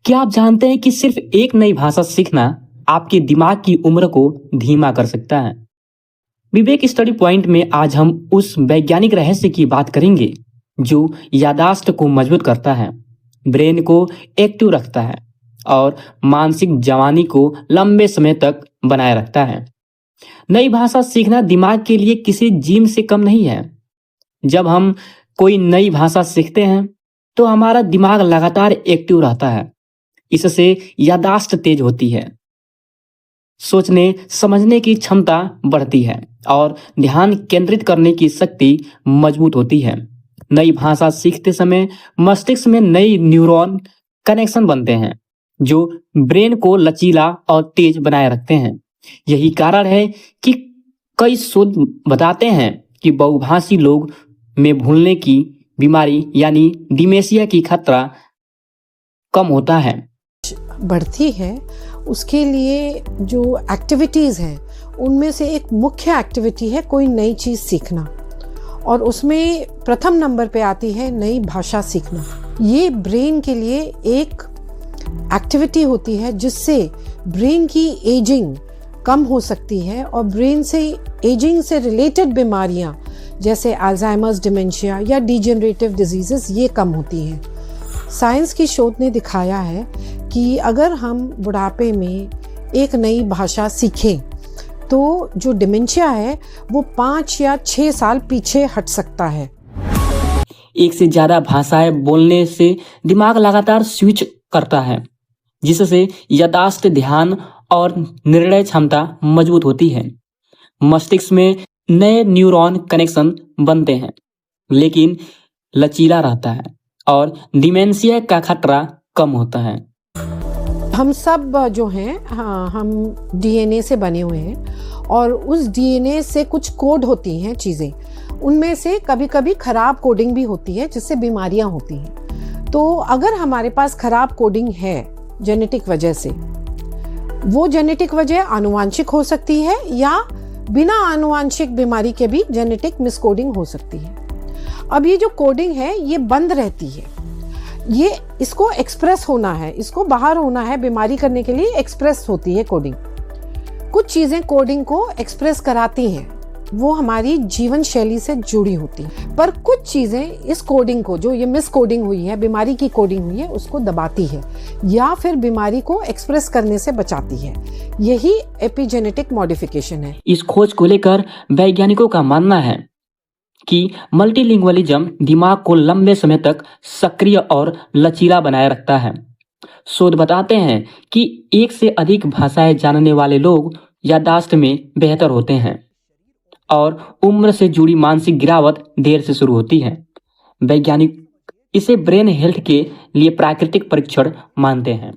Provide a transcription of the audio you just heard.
क्या आप जानते हैं कि सिर्फ एक नई भाषा सीखना आपके दिमाग की उम्र को धीमा कर सकता है? विवेक स्टडी पॉइंट में आज हम उस वैज्ञानिक रहस्य की बात करेंगे जो याददाश्त को मजबूत करता है, ब्रेन को एक्टिव रखता है और मानसिक जवानी को लंबे समय तक बनाए रखता है। नई भाषा सीखना दिमाग के लिए किसी जिम से कम नहीं है। जब हम कोई नई भाषा सीखते हैं तो हमारा दिमाग लगातार एक्टिव रहता है। इससे याददाश्त तेज होती है, सोचने समझने की क्षमता बढ़ती है और ध्यान केंद्रित करने की शक्ति मजबूत होती है। नई भाषा सीखते समय मस्तिष्क में नई न्यूरॉन कनेक्शन बनते हैं जो ब्रेन को लचीला और तेज बनाए रखते हैं। यही कारण है कि कई शोध बताते हैं कि बहुभाषी लोग में भूलने की बीमारी यानी डिमेंशिया की खतरा कम होता है। बढ़ती है उसके लिए जो एक्टिविटीज़ हैं उनमें से एक मुख्य एक्टिविटी है कोई नई चीज़ सीखना, और उसमें प्रथम नंबर पे आती है नई भाषा सीखना। ये ब्रेन के लिए एक एक्टिविटी होती है जिससे ब्रेन की एजिंग कम हो सकती है और ब्रेन से एजिंग से रिलेटेड बीमारियां जैसे अल्जाइमर्स, डिमेंशिया या डिजेनरेटिव डिजीजेस ये कम होती हैं। साइंस की शोध ने दिखाया है कि अगर हम बुढ़ापे में एक नई भाषा सीखें तो जो डिमेंशिया है वो 5 या 6 साल पीछे हट सकता है। एक से ज़्यादा भाषाएं बोलने से दिमाग लगातार स्विच करता है, जिससे याददाश्त, ध्यान और निर्णय क्षमता मजबूत होती है। मस्तिष्क में नए न्यूरॉन कनेक्शन बनते हैं, लेकिन लचीला रहता है और डिमेंशिया का खतरा कम होता है। हम सब जो हैं, हाँ, हम डीएनए से बने हुए हैं और उस डीएनए से कुछ कोड होती हैं चीज़ें, उनमें से कभी कभी खराब कोडिंग भी होती है जिससे बीमारियां होती हैं। तो अगर हमारे पास खराब कोडिंग है जेनेटिक वजह से, वो जेनेटिक वजह आनुवांशिक हो सकती है या बिना आनुवांशिक बीमारी के भी जेनेटिक मिसकोडिंग हो सकती है। अब ये जो कोडिंग है ये बंद रहती है, ये इसको एक्सप्रेस होना है, इसको बाहर होना है, बीमारी करने के लिए एक्सप्रेस होती है कोडिंग। कुछ चीज़ें कोडिंग को एक्सप्रेस कराती हैं, वो हमारी जीवन शैली से जुड़ी होती हैं, पर कुछ चीज़ें इस कोडिंग को, जो ये मिस कोडिंग हुई है, बीमारी की कोडिंग हुई है, उसको दबाती है या फिर बीमारी को एक्सप्रेस करने से बचाती है। यही एपिजेनेटिक मॉडिफिकेशन है। इस खोज को लेकर वैज्ञानिकों का मानना है कि मल्टीलिंगुअलिज्म दिमाग को लंबे समय तक सक्रिय और लचीला बनाए रखता है। शोध बताते हैं कि एक से अधिक भाषाएं जानने वाले लोग याददाश्त में बेहतर होते हैं और उम्र से जुड़ी मानसिक गिरावट देर से शुरू होती है। वैज्ञानिक इसे ब्रेन हेल्थ के लिए प्राकृतिक परीक्षण मानते हैं।